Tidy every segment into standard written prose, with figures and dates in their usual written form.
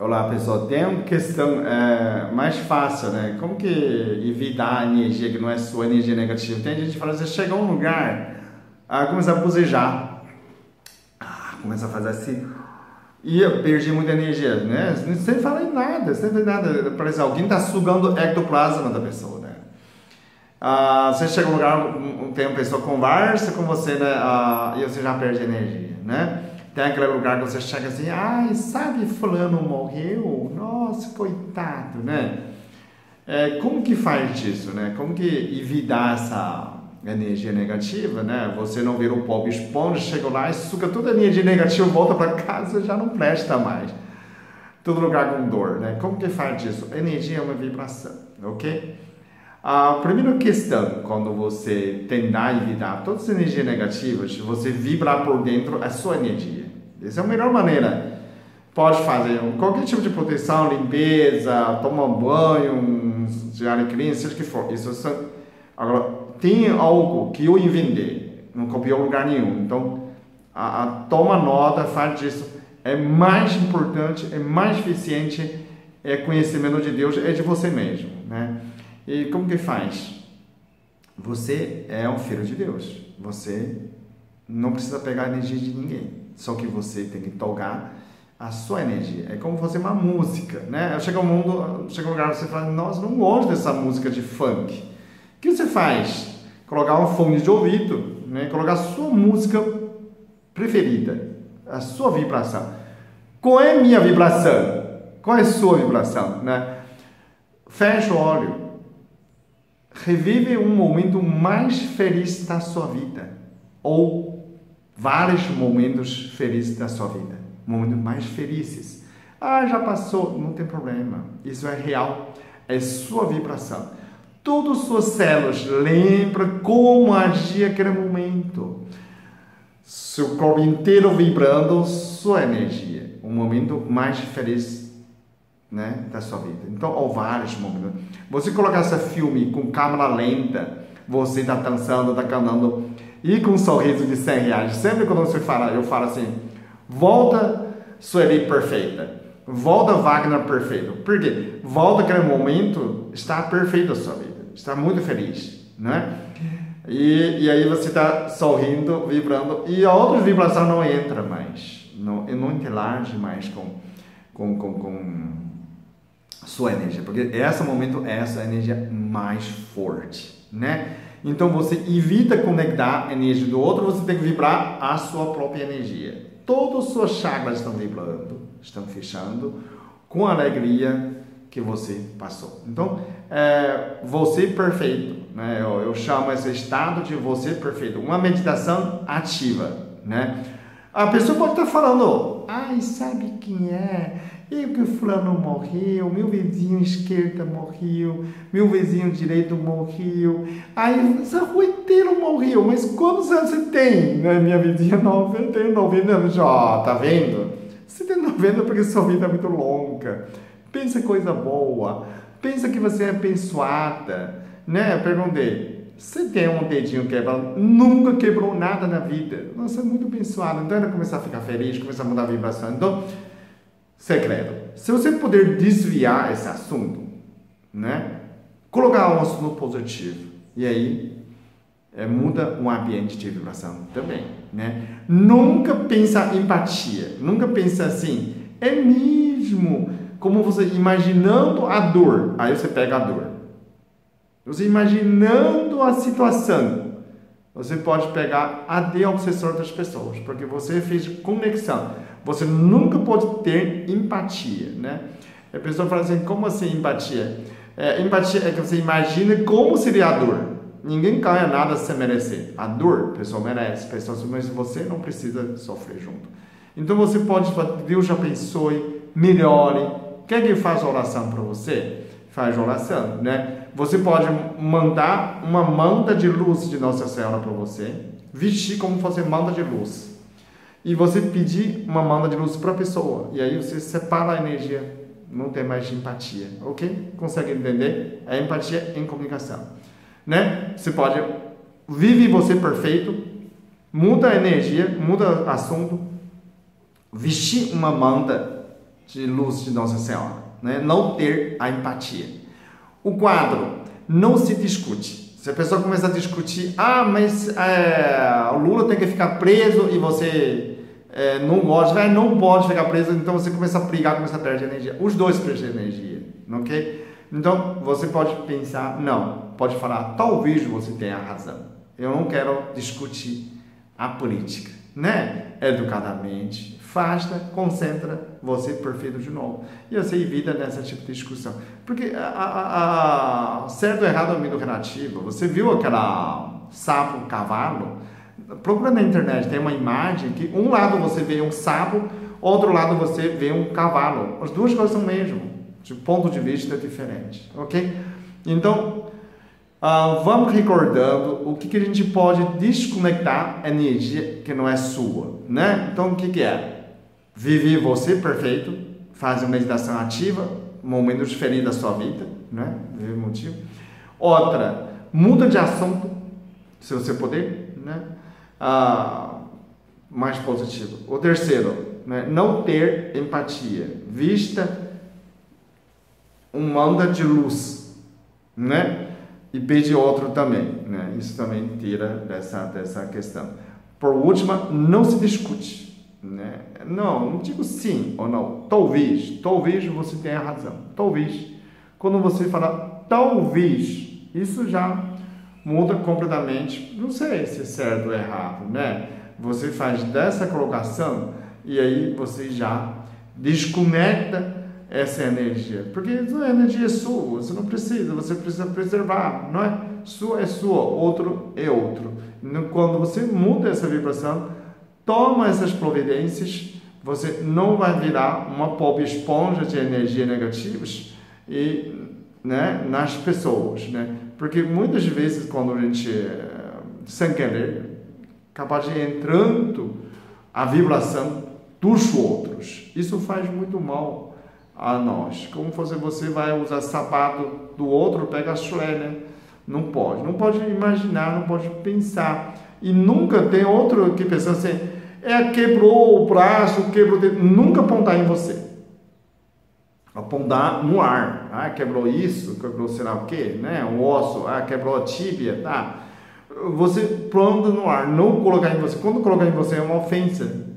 Olá pessoal, tem uma questão mais fácil, né? Como que evitar a energia que não é sua energia negativa? Tem gente que fala, você chega a um lugar, começa a bocejar, começa a fazer assim, e eu perdi muita energia, né? Sem falar em nada, sem fazer nada, parece que alguém está sugando o ectoplasma da pessoa, né? Você chega a um lugar, tem uma pessoa que conversa com você, né? E você já perde energia, né? Tem aquele lugar que você chega assim, ai, sabe, fulano morreu? Nossa, coitado, né? Como que faz isso, né? Como que evitar essa energia negativa, né? Você não vira um pobre esponja, chega lá e suga toda a energia negativa, volta para casa e já não presta mais. Todo lugar com dor, né? Como que faz isso? Energia é uma vibração, ok? A primeira questão, quando você tentar evitar todas as energias negativas, você vibrar por dentro a sua energia. Essa é a melhor maneira. Pode fazer qualquer tipo de proteção, limpeza, tomar banho, de alecrim, seja o que for. Agora, tem algo que eu inventei, não copiou lugar nenhum. Então, toma nota, faz disso. É mais importante, é mais eficiente, é conhecimento de Deus, é de você mesmo, né? E como que faz? Você é um filho de Deus. Você não precisa pegar a energia de ninguém. Só que você tem que tocar a sua energia. É como fazer uma música, né? Chega um lugar que você fala, nossa, não gosto dessa música de funk. O que você faz? Colocar um fone de ouvido, né? Colocar a sua música preferida, a sua vibração. Qual é a minha vibração? Qual é a sua vibração, né? Fecha o olho. Revive um momento mais feliz da sua vida, ou vários momentos felizes da sua vida, momentos mais felizes. Já passou, não tem problema, isso é real, é sua vibração. Todas as suas células lembram como agir aquele momento. Seu corpo inteiro vibrando sua energia, um momento mais feliz, né, da sua vida. Então, vários momentos. Você colocar esse filme com câmera lenta, você está dançando, está cantando, e com um sorriso de R$100. Sempre quando você fala, eu falo assim, volta Sueli perfeita, volta Wagner perfeito. Por quê? Volta aquele momento, está perfeito a sua vida, está muito feliz, né? E aí você está sorrindo, vibrando, e a outra vibração não entra mais, não interage mais com sua energia, porque esse momento é essa energia mais forte, né? Então você evita conectar a energia do outro, você tem que vibrar a sua própria energia. Todas as suas chakras estão vibrando, estão fechando com a alegria que você passou. Então, você perfeito, né? Eu chamo esse estado de você perfeito, uma meditação ativa, né? A pessoa pode estar falando, ai, sabe quem é? Eu que fulano morreu, meu vizinho esquerdo morreu, meu vizinho direito morreu, aí essa rua inteira morreu, mas quantos anos você tem? Né? Minha vizinha tem 90 anos já, tá vendo? Você tem 90 porque sua vida é muito longa, pensa coisa boa, pensa que você é abençoada, né? Eu perguntei, você tem um dedinho quebrado, nunca quebrou nada na vida, nossa, é muito abençoado, então ela começa a ficar feliz, começa a mudar a vibração, então... Segredo. Se você puder desviar esse assunto, né? Colocar um assunto positivo. E aí, muda um ambiente de vibração também, né? Nunca pensa em empatia. Nunca pensa assim, é mesmo. Como você imaginando a dor. Aí você pega a dor. Você imaginando a situação. Você pode pegar a obsessor das pessoas. Porque você fez conexão. Você nunca pode ter empatia, né? A pessoa fala assim, como assim empatia? Empatia é que você imagina como seria a dor. Ninguém ganha nada sem merecer. A dor, a pessoa merece, mas você não precisa sofrer junto. Então você pode falar, Deus já abençoe, melhore. Quer que eu faça oração para você? Faz oração, né? Você pode mandar uma manta de luz de Nossa Senhora para você, vestir como fosse manta de luz. E você pedir uma manta de luz para a pessoa. E aí você separa a energia. Não tem mais empatia. Ok? Consegue entender? A empatia em comunicação. Né? Você pode... Vive você perfeito. Muda a energia. Muda o assunto. Vestir uma manta de luz de Nossa Senhora, né? Não ter a empatia. O quadro, não se discute. Se a pessoa começa a discutir, mas o Lula tem que ficar preso e você não gosta, não pode ficar preso, então você começa a brigar, começa a perder energia. Os dois perdem energia, ok? Então, você pode pensar, pode falar, talvez você tenha razão. Eu não quero discutir a política, né? Educadamente, afasta, concentra, você perfeito de novo. E você evita nessa tipo de discussão. Porque certo ou errado é muito relativo. Você viu aquela sapo, cavalo? Procura na internet, tem uma imagem que um lado você vê um sapo, outro lado você vê um cavalo. As duas coisas são o mesmo. De ponto de vista diferente, ok? Então, vamos recordando o que a gente pode desconectar a energia que não é sua, né? Então, o que é? Viver você perfeito, fazer uma meditação ativa, momentos diferentes da sua vida, né? Viver motivo. Outra, muda de assunto, se você puder, né? Mais positivo. O terceiro, né? Não ter empatia. Vista uma onda de luz, né? E pedir outro também, né? Isso também tira dessa questão. Por último, não se discute, né? Não digo sim ou não. Talvez você tenha razão. Talvez. Quando você fala talvez, isso já muda completamente. Não sei se é certo ou errado, né? Você faz dessa colocação e aí você já desconecta essa energia, porque a energia é sua, você não precisa, você precisa preservar, não é? Sua é sua, outro é outro. Quando você muda essa vibração, toma essas providências, você não vai virar uma pobre esponja de energia negativas né, nas pessoas, né? Porque muitas vezes quando a gente, sem querer, capaz de entrando a vibração dos outros, isso faz muito mal a nós. Como você vai usar sapato do outro, pega a chulé, né? Não pode imaginar, não pode pensar. E nunca tem outro que pensa assim, quebrou o braço, quebrou o dedo. Nunca apontar em você. Apontar no ar. Quebrou isso, quebrou sei lá o que, né? Um osso, quebrou a tíbia, tá? Você planta no ar, não colocar em você. Quando colocar em você é uma ofensa.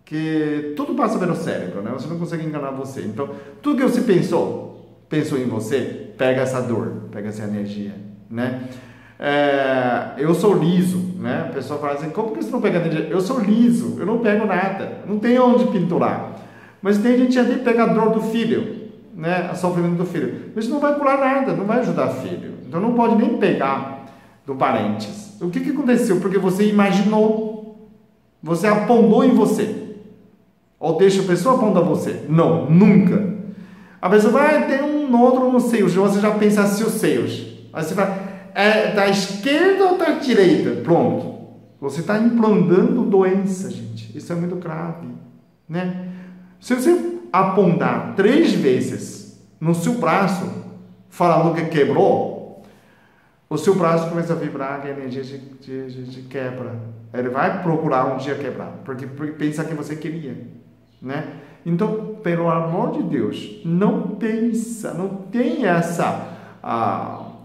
Que tudo passa pelo cérebro, né? Você não consegue enganar você. Então, tudo que você pensou em você, pega essa dor, pega essa energia, né? Eu sou liso, né? A pessoa fala assim, como que você não pega energia? Eu sou liso, eu não pego nada, não tem onde pinturar. Mas tem gente ali que pega a dor do filho, né? A sofrimento do filho. Mas não vai curar nada, não vai ajudar o filho. Então, não pode nem pegar do parentes. O que aconteceu? Porque você imaginou, você apontou em você. Ou deixa a pessoa apontar você? Não, nunca. A pessoa vai ter um outro nos seios, você já pensa assim os seios. Aí você vai, da esquerda ou da direita? Pronto. Você está implantando doença, gente. Isso é muito grave, né? Se você apontar 3 vezes no seu braço, falando que quebrou, o seu braço começa a vibrar com a energia de quebra. Ele vai procurar um dia quebrar, porque pensa que você queria. Né? Então, pelo amor de Deus, não tem essa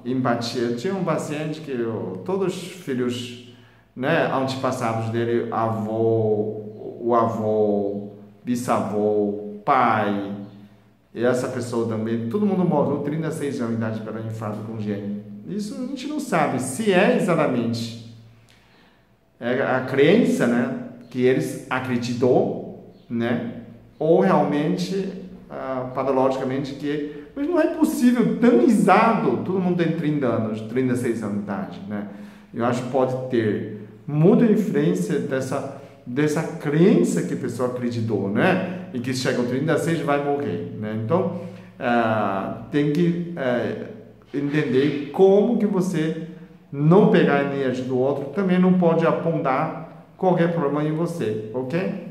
empatia. Tinha um paciente que todos os filhos, né, antepassados dele, o avô, bisavô, pai, e essa pessoa também, todo mundo morreu 36 anos de idade pelo infarto congênito. Isso a gente não sabe se é exatamente a crença, né, que eles acreditou, né? Ou realmente, patologicamente, mas não é possível, tão exato, todo mundo tem 30 anos, 36 anos de idade, né? Eu acho que pode ter muita influência dessa crença que a pessoa acreditou, né? E que chega aos 36 vai morrer, né? Então, tem que entender como que você não pegar a energia do outro, também não pode apontar qualquer problema em você, ok?